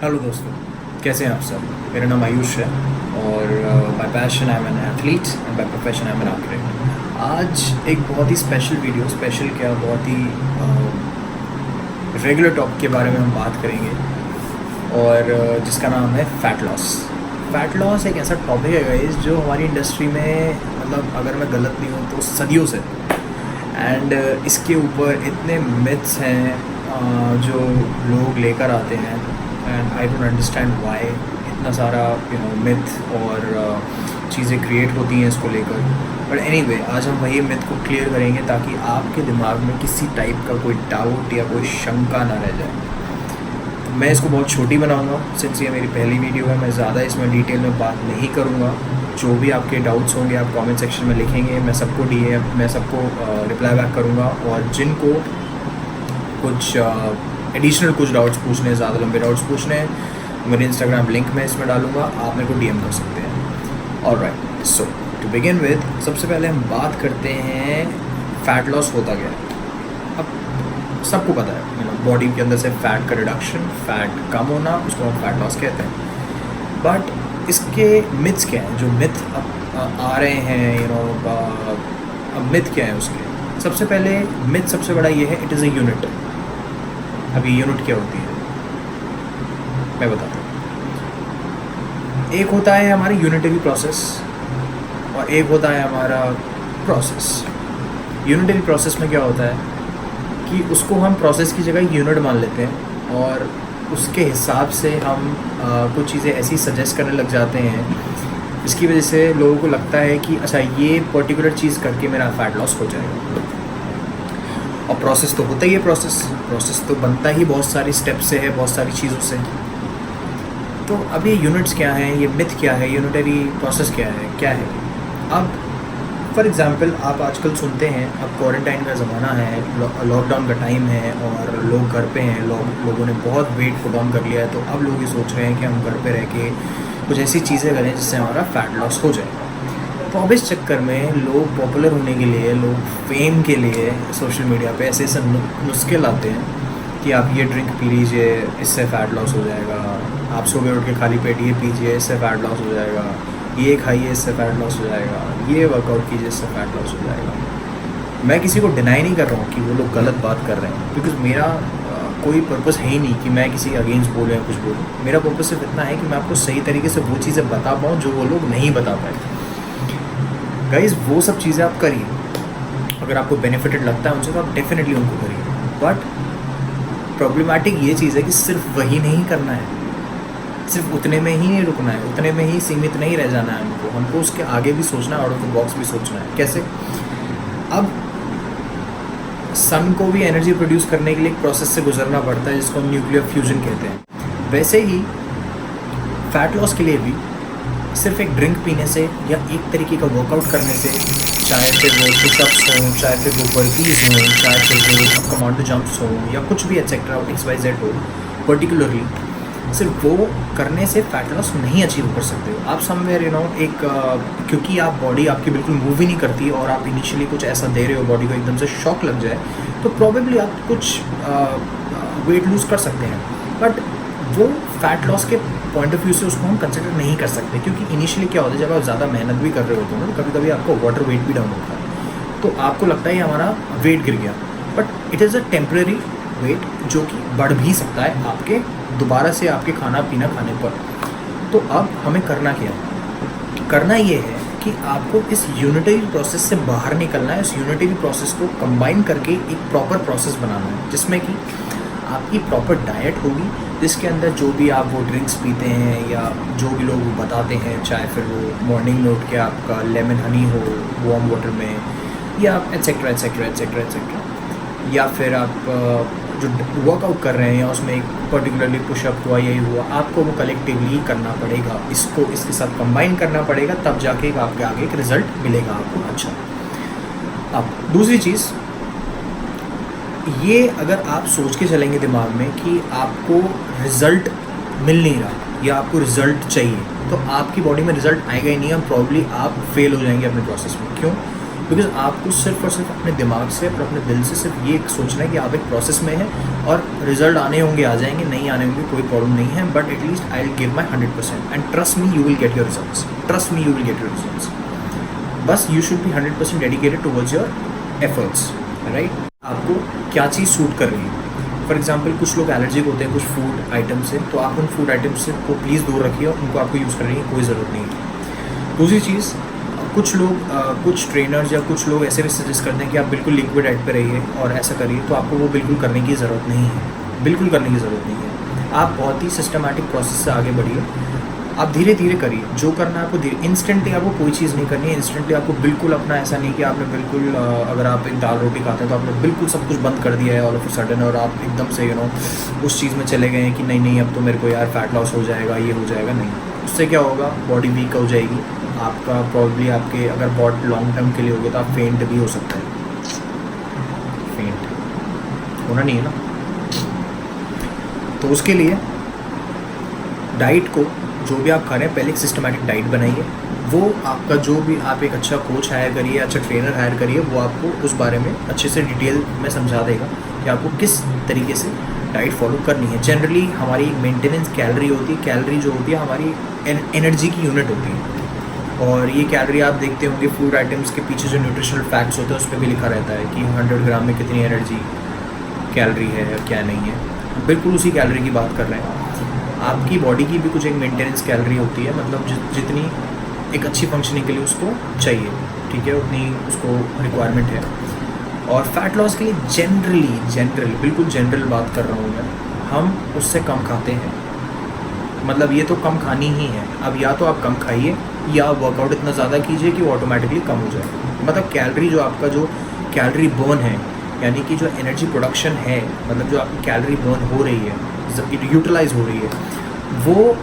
Hello दोस्तों, कैसे हैं आप सब। मेरा नाम आयुष है और bye passion I am an athlete and by profession I am an architect. आज एक बहुत ही स्पेशल वीडियो, स्पेशल क्या, बहुत ही रेगुलर टॉपिक के बारे में हम बात करेंगे और जिसका नाम है फ़ैट लॉस। फ़ैट लॉस एक ऐसा टॉपिक है गाइस जो हमारी इंडस्ट्री में, मतलब अगर मैं गलत नहीं हूँ तो सदियों से, एंड इसके ऊपर इतने मिथ्स हैं जो लोग लेकर आते हैं and I don't understand why इतना सारा मिथ और चीज़ें क्रिएट होती हैं इसको लेकर। बट एनीवे, आज हम वही मिथ को क्लियर करेंगे ताकि आपके दिमाग में किसी टाइप का कोई डाउट या कोई शंका ना रह जाए। मैं इसको बहुत छोटी बनाऊंगा, सिंस ये मेरी पहली वीडियो है। मैं ज़्यादा इसमें डिटेल में बात नहीं करूँगा। जो भी आपके डाउट्स होंगे आप कमेंट सेक्शन में लिखेंगे, मैं सबको रिप्लाई बैक करूँगा। और जिनको कुछ एडिशनल कुछ डाउट्स पूछने हैं, ज़्यादा लंबे डाउट्स पूछने हैं, मेरे इंस्टाग्राम लिंक मैं इसमें डालूँगा, आप मेरे को डीएम कर सकते हैं। Alright, so to begin with, सबसे पहले हम बात करते हैं फ़ैट लॉस होता क्या है। अब सबको पता है, मतलब बॉडी के अंदर से फ़ैट का रिडक्शन, फ़ैट कम होना, उसको हम फ़ैट लॉस कहते हैं। बट इसके मिथ्स क्या हैं, जो मिथ अब आ रहे हैं, अब मिथ क्या है उसके। सबसे पहले मिथ सबसे बड़ा ये है, इट इज़ अ यूनिट। अभी यूनिट क्या होती है मैं बताता हूँ। एक होता है हमारी यूनिटरी प्रोसेस और एक होता है हमारा प्रोसेस। यूनिटरी प्रोसेस में क्या होता है कि उसको हम प्रोसेस की जगह यूनिट मान लेते हैं और उसके हिसाब से हम कुछ चीज़ें ऐसी सजेस्ट करने लग जाते हैं जिसकी वजह से लोगों को लगता है कि अच्छा ये पर्टिकुलर चीज़ करके मेरा फ़ैट लॉस हो जाएगा। और प्रोसेस तो होता ही है, प्रोसेस तो बनता ही बहुत सारी स्टेप से है, बहुत सारी चीज़ों से। तो अब ये यूनिट्स क्या हैं, ये मिथ क्या है, यूनिटरी प्रोसेस क्या है। अब फॉर एग्ज़ाम्पल आप आजकल सुनते हैं, अब क्वारंटाइन का ज़माना है, लॉकडाउन का टाइम है और लोग घर पे हैं, लोगों ने बहुत वेट पुट ऑन कर लिया है। तो अब लोग ये सोच रहे हैं कि हम घर पे रह के कुछ ऐसी चीज़ें करें जिससे हमारा फ़ैट लॉस हो जाए। तो अब इस चक्कर में लोग पॉपुलर होने के लिए, लोग फेम के लिए सोशल मीडिया पे ऐसे ऐसे नुस्खे लाते हैं कि आप ये ड्रिंक पी लीजिए, इससे फ़ैट लॉस हो जाएगा। आप सुबह उठ के खाली पेट ये पीजिए, इससे फ़ैट लॉस हो जाएगा। ये खाइए, इससे फ़ैट लॉस हो जाएगा। ये वर्कआउट कीजिए, इससे फ़ैट लॉस हो जाएगा। मैं किसी को डिनाई नहीं कर रहा हूँ कि वो लोग गलत बात कर रहे हैं, बिकॉज़ मेरा कोई पर्पस है ही नहीं कि मैं किसी अगेंस्ट बोलूँ या कुछ बोलूँ। मेरा पर्पस सिर्फ इतना है कि मैं आपको सही तरीके से वो चीज़ें बता पाऊँ जो वो लोग नहीं बता पाए। गाइज़, वो सब चीज़ें आप करिए, अगर आपको बेनिफिटेड लगता है उनसे तो आप डेफिनेटली उनको करिए। बट प्रॉब्लमेटिक ये चीज़ है कि सिर्फ वही नहीं करना है, सिर्फ उतने में ही नहीं रुकना है, उतने में ही सीमित नहीं रह जाना है। हमको उसके आगे भी सोचना है, आउट ऑफ द बॉक्स भी सोचना है। कैसे? अब सन को भी एनर्जी प्रोड्यूस करने के लिए एक प्रोसेस से गुजरना पड़ता है जिसको हम न्यूक्लियर फ्यूजन कहते हैं। वैसे ही फ़ैट लॉस के लिए भी सिर्फ एक ड्रिंक पीने से या एक तरीके का वर्कआउट करने से, चाहे फिर वो पुशअप्स हों, चाहे फिर वो बर्पीज़ हों, चाहे फिर वो कमांडो जंप्स हों या कुछ भी एक्सेट्रा XYZ हो, पर्टिकुलरली सिर्फ वो करने से फ़ैट लॉस नहीं अचीव कर सकते हो आप। समवेयर एक क्योंकि आप बॉडी आपकी बिल्कुल मूव ही नहीं करती और आप इनिशियली कुछ ऐसा दे रहे हो, बॉडी को एकदम से शॉक लग जाए तो प्रॉबेबली आप कुछ वेट लूज़ कर सकते हैं। बट वो फ़ैट लॉस के पॉइंट ऑफ व्यू से उसको हम कंसिडर नहीं कर सकते, क्योंकि इनिशियली क्या होता है, जब आप ज़्यादा मेहनत भी कर रहे होते हो ना, कभी कभी आपका वाटर वेट भी डाउन होता है, तो आपको लगता है हमारा वेट गिर गया। But it is a temporary weight जो कि बढ़ भी सकता है आपके दोबारा से आपके खाना पीना खाने पर। तो अब हमें करना क्या है? करना ये है कि आपको इस यूनिटरी प्रोसेस से बाहर निकलना है। इस यूनिटरी प्रोसेस को कंबाइन करके एक प्रॉपर प्रोसेस बनाना है जिसमें कि आपकी प्रॉपर डाइट होगी, जिसके अंदर जो भी आप वो ड्रिंक्स पीते हैं या जो भी लोग बताते हैं, चाहे फिर वो मॉर्निंग में उठ के आपका लेमन हनी हो वार्म वाटर में, या एट्सेट्रा एट्सेट्रा एट्सेट्रा एट्सेट्रा, या फिर आप जो वर्कआउट कर रहे हैं उसमें एक पर्टिकुलरली पुशअप हुआ, यही हुआ, आपको वो कलेक्टिवली करना पड़ेगा। इसको इसके साथ कंबाइन करना पड़ेगा, तब जाके आपके आगे एक रिज़ल्ट मिलेगा आपको। अच्छा, अब दूसरी चीज़ ये, अगर आप सोच के चलेंगे दिमाग में कि आपको रिज़ल्ट मिल नहीं रहा या आपको रिज़ल्ट चाहिए, तो आपकी बॉडी में रिज़ल्ट आएगा ही नहीं, और प्रॉब्ली आप फेल हो जाएंगे अपने प्रोसेस में। क्यों? बिकॉज आपको सिर्फ और सिर्फ अपने दिमाग से और अपने दिल से सिर्फ ये सोचना है कि आप एक प्रोसेस में हैं और रिजल्ट आने होंगे आ जाएंगे, नहीं आने होंगे कोई प्रॉब्लम नहीं है, but at least I will give my 100% and trust me you will get your results, trust me you will get your results. बस you should be 100% dedicated towards your efforts, right. आपको क्या चीज़ सूट कर रही है। For example कुछ लोग allergic होते हैं कुछ फूड आइटम से, तो आप उन फूड आइटम से को प्लीज़ दूर रखिए, उनको आपको यूज़ करने की कोई ज़रूरत नहीं है। दूसरी चीज़, कुछ लोग कुछ ट्रेनर्स या कुछ लोग ऐसे भी सजेस्ट करते हैं कि आप बिल्कुल लिक्विड डाइट पे रहिए और ऐसा करिए, तो आपको वो बिल्कुल करने की ज़रूरत नहीं है, बिल्कुल करने की ज़रूरत नहीं है। आप बहुत ही सिस्टमैटिक प्रोसेस से आगे बढ़िए, आप धीरे धीरे करिए जो करना है आपको धीरे। इंस्टेंटली आपको कोई चीज़ नहीं करनी है, इंस्टेंटली आपको बिल्कुल अपना ऐसा नहीं कि आपने बिल्कुल अगर आप एक दाल रोटी खाते हैं तो आपने बिल्कुल सब कुछ बंद कर दिया है ऑल ऑफ अ सडन और आप एकदम से उस चीज़ में चले गए हैं कि नहीं नहीं अब तो मेरे को यार फैट लॉस हो जाएगा, ये हो जाएगा। नहीं, उससे क्या होगा, बॉडी वीक हो जाएगी आपका, प्रॉब्ली आपके अगर बहुत लॉन्ग टर्म के लिए हो गया तो आप फेंट भी हो सकता है, फेंट होना नहीं है ना। तो उसके लिए डाइट को जो भी आप खा रहे हैं पहले एक सिस्टमैटिक डाइट बनाइए, वो आपका जो भी आप एक अच्छा कोच हायर करिए, अच्छा ट्रेनर हायर करिए, वो आपको उस बारे में अच्छे से डिटेल में समझा देगा कि आपको किस तरीके से डाइट फॉलो करनी है। जनरली हमारी मेंटेनेंस कैलोरी होती है, कैलोरी जो होती है हमारी एनर्जी की यूनिट होती है, और ये कैलोरी आप देखते होंगे फूड आइटम्स के पीछे जो न्यूट्रिशनल फैक्ट्स होते हैं उस पर भी लिखा रहता है कि 100 ग्राम में कितनी एनर्जी कैलोरी है या क्या नहीं है, बिल्कुल उसी कैलोरी की बात कर रहे हैं। आपकी बॉडी की भी कुछ एक मेंटेनेंस कैलोरी होती है, मतलब जितनी एक अच्छी फंक्शनिंग के लिए उसको चाहिए, ठीक है, उतनी उसको रिक्वायरमेंट है। और फैट लॉस के लिए जनरली बिल्कुल जनरल बात कर रहा हूँ मैं, हम उससे कम खाते हैं, मतलब ये तो कम खानी ही है। अब या तो आप कम खाइए या वर्कआउट इतना ज़्यादा कीजिए कि वो ऑटोमेटिकली कम हो जाए। मतलब कैलोरी जो आपका जो कैलोरी बर्न है, यानी कि जो एनर्जी प्रोडक्शन है, मतलब जो आपकी कैलोरी बर्न हो रही है, यूटिलाइज हो रही है, वो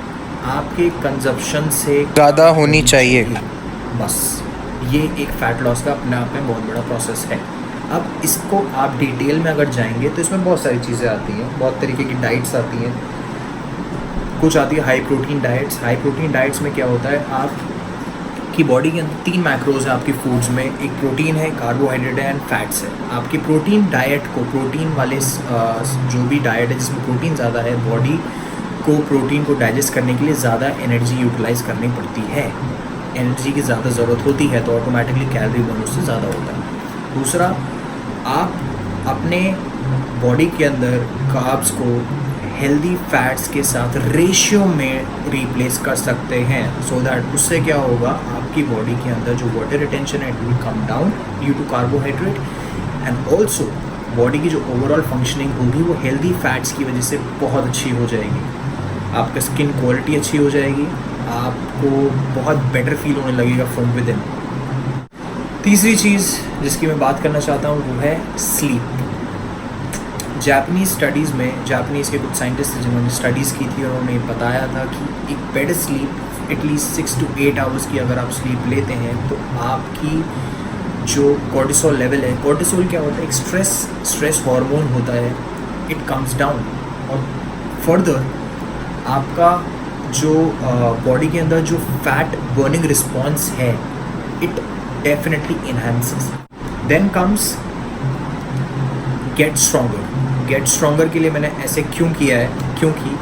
आपके कंजप्शन से ज़्यादा होनी चाहिए। बस ये एक फ़ैट लॉस का अपने आप में बहुत बड़ा प्रोसेस है। अब इसको आप डिटेल में अगर जाएंगे तो इसमें बहुत सारी चीज़ें आती हैं, बहुत तरीके की डाइट्स आती हैं। कुछ आती है high protein diets. High protein diets में क्या होता है, आपकी बॉडी के अंदर 3 मैक्रोज हैं आपकी फूड्स में, एक प्रोटीन है, कार्बोहाइड्रेट है एंड फैट्स है। आपकी प्रोटीन डाइट को, प्रोटीन वाले जो भी डाइट है जिसमें प्रोटीन ज़्यादा है, बॉडी को प्रोटीन को डाइजेस्ट करने के लिए ज़्यादा एनर्जी यूटिलाइज करनी पड़ती है, एनर्जी की ज़्यादा ज़रूरत होती है, तो ऑटोमेटिकली कैलोरी बर्न उससे ज़्यादा होता है। दूसरा, आप अपने बॉडी के अंदर कार्ब्स को हेल्दी फैट्स के साथ रेशियो में रिप्लेस कर सकते हैं, सो दैट उससे क्या होगा, आपकी बॉडी के अंदर जो वाटर रिटेंशन है it will come down due to carbohydrate, and also body की जो ओवरऑल फंक्शनिंग होगी वो हेल्दी फैट्स की वजह से बहुत अच्छी हो जाएगी। आपका स्किन क्वालिटी अच्छी हो जाएगी, आपको बहुत बेटर फील होने लगेगा फ्रॉम विद इन। तीसरी चीज़ जिसकी मैं बात करना चाहता हूँ वो है स्लीप। जापानीज़ स्टडीज़ में, जापानीज़ के कुछ साइंटिस्ट थे जिन्होंने स्टडीज़ की थी और उन्होंने बताया था कि एक bed sleep at least 6 to 8 hours की अगर आप स्लीप लेते हैं तो आपकी जो कॉर्टिसोल लेवल है, कॉर्टिसोल क्या होता है, एक स्ट्रेस हार्मोन होता है, इट कम्स डाउन, और फर्दर आपका जो बॉडी के अंदर जो फैट बर्निंग रिस्पॉन्स है it definitely enhances. Then comes get stronger. Get stronger के लिए मैंने ऐसे क्यों किया है, क्योंकि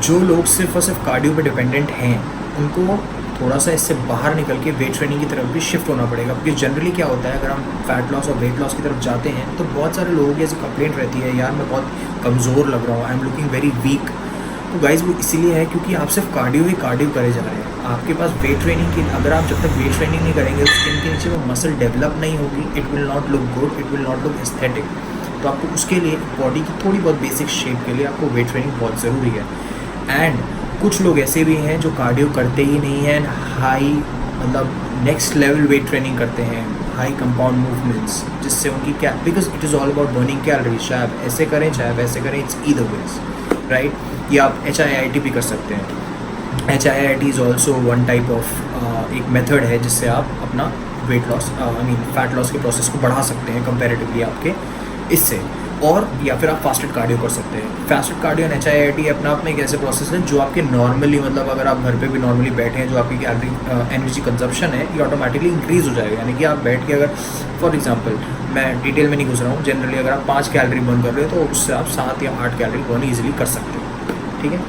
जो लोग सिर्फ और सिर्फ कार्डियो पे डिपेंडेंट हैं उनको थोड़ा सा इससे बाहर निकल के वेट ट्रेनिंग की तरफ भी शिफ्ट होना पड़ेगा। क्योंकि जनरली क्या होता है, अगर हम फैट लॉस और वेट लॉस की तरफ जाते हैं तो बहुत सारे लोगों की ऐसी कंप्लेंट रहती है, यार मैं बहुत कमज़ोर लग रहा हूँ, I am looking very weak. तो गाइज वो इसीलिए है क्योंकि आप सिर्फ कार्डियो ही कार्डियो करे जा रहे हैं। आपके पास वेट ट्रेनिंग की, अगर आप जब तक वेट ट्रेनिंग नहीं करेंगे तो स्किन के नीचे वो मसल डेवलप नहीं होगी, it will not look good, it will not look aesthetic. तो आपको उसके लिए बॉडी की थोड़ी बहुत बेसिक शेप के लिए आपको वेट ट्रेनिंग बहुत ज़रूरी है। एंड कुछ लोग ऐसे भी हैं जो कार्डियो करते ही नहीं हैं, हाई मतलब नेक्स्ट लेवल वेट ट्रेनिंग करते हैं, हाई कंपाउंड मूवमेंट्स, जिससे उनकी क्या, because it is all about burning calories, चाहे आप ऐसे करें चाहे वैसे करें, इट्स ईदर वेज, राइट। या आप HIIT भी कर सकते हैं। HIIT is also one type of एक मेथड है जिससे आप अपना weight loss, I mean fat loss के प्रोसेस को बढ़ा सकते हैं कंपेरेटिवली आपके इससे। और या फिर आप फास्टेड कार्डियो कर सकते हैं। फास्टेड कार्डियो एंड HIIT अपना आप में एक ऐसे प्रोसेस है जो आपके नॉर्मली मतलब अगर आप घर पे भी नॉर्मली बैठे हैं, जो आपकी कैलोरी एनर्जी कंजप्शन है ये ऑटोमेटिकली इंक्रीज़ हो जाएगा। यानी कि आप बैठ के अगर फॉर एग्जांपल मैं डिटेल में नहीं घुस रहा हूँ, जनरली अगर आप 5 कैलोरी बर्न कर रहे हो तो उससे आप 7 या 8 कैलोरी बर्न ईजिली कर सकते हो। ठीक है,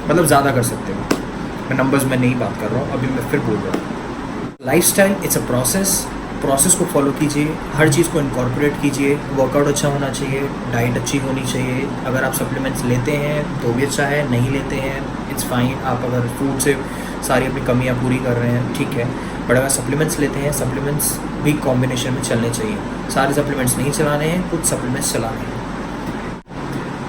मतलब ज़्यादा कर सकते हो। मैं नंबर्स में नहीं बात कर रहा हूँ, अभी मैं फिर बोल रहा हूँ। लाइफस्टाइल इट्स अ प्रोसेस को फॉलो कीजिए, हर चीज़ को इनकॉर्पोरेट कीजिए। वर्कआउट अच्छा होना चाहिए, डाइट अच्छी होनी चाहिए। अगर आप सप्लीमेंट्स लेते हैं तो भी अच्छा है, नहीं लेते हैं इट्स फाइन। आप अगर फूड से सारी अपनी कमियां पूरी कर रहे हैं ठीक है, बट अगर सप्लीमेंट्स लेते हैं सप्लीमेंट्स भी कॉम्बिनेशन में चलने चाहिए। सारे सप्लीमेंट्स नहीं चलाने हैं, कुछ सप्लीमेंट्स चलाने हैं।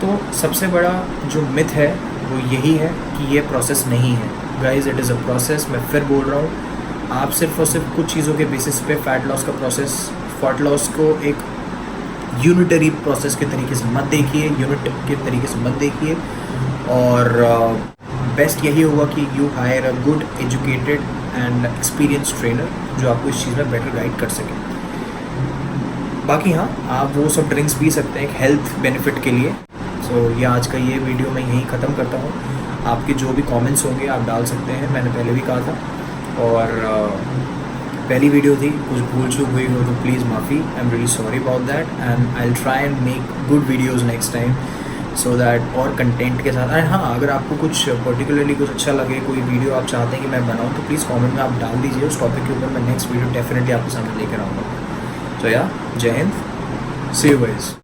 तो सबसे बड़ा जो मिथ है वो यही है कि ये प्रोसेस नहीं है। Guys it is a process. मैं फिर बोल रहा हूँ, आप सिर्फ और सिर्फ कुछ चीज़ों के बेसिस पे फैट लॉस का प्रोसेस, फैट लॉस को एक यूनिटरी प्रोसेस के तरीके से मत देखिए, यूनिट के तरीके से मत देखिए। और बेस्ट यही होगा कि you hire a good educated and experience trainer जो आपको इस चीज़ में बेटर गाइड कर सके। बाकी हाँ, आप वो सब ड्रिंक्स पी सकते हैं एक हेल्थ बेनिफिट के लिए। सो ये आज का ये वीडियो मैं यहीं ख़त्म करता हूँ। आपके जो भी कमेंट्स होंगे आप डाल सकते हैं, मैंने पहले भी कहा था। और पहली वीडियो थी, कुछ भूल चूक हुई हो तो प्लीज़ माफ़ी, I am really sorry about that and I will try and make good videos next time so that और कंटेंट के साथ। एंड हाँ, अगर आपको कुछ पर्टिकुलरली कुछ अच्छा लगे, कोई वीडियो आप चाहते हैं कि मैं बनाऊँ तो प्लीज़ कमेंट में आप डाल दीजिए। उस टॉपिक के ऊपर मैं नेक्स्ट वीडियो डेफिनेटली आपके सामने लेकर आऊँगा। तो या जय हिंद, सी यू गाइस।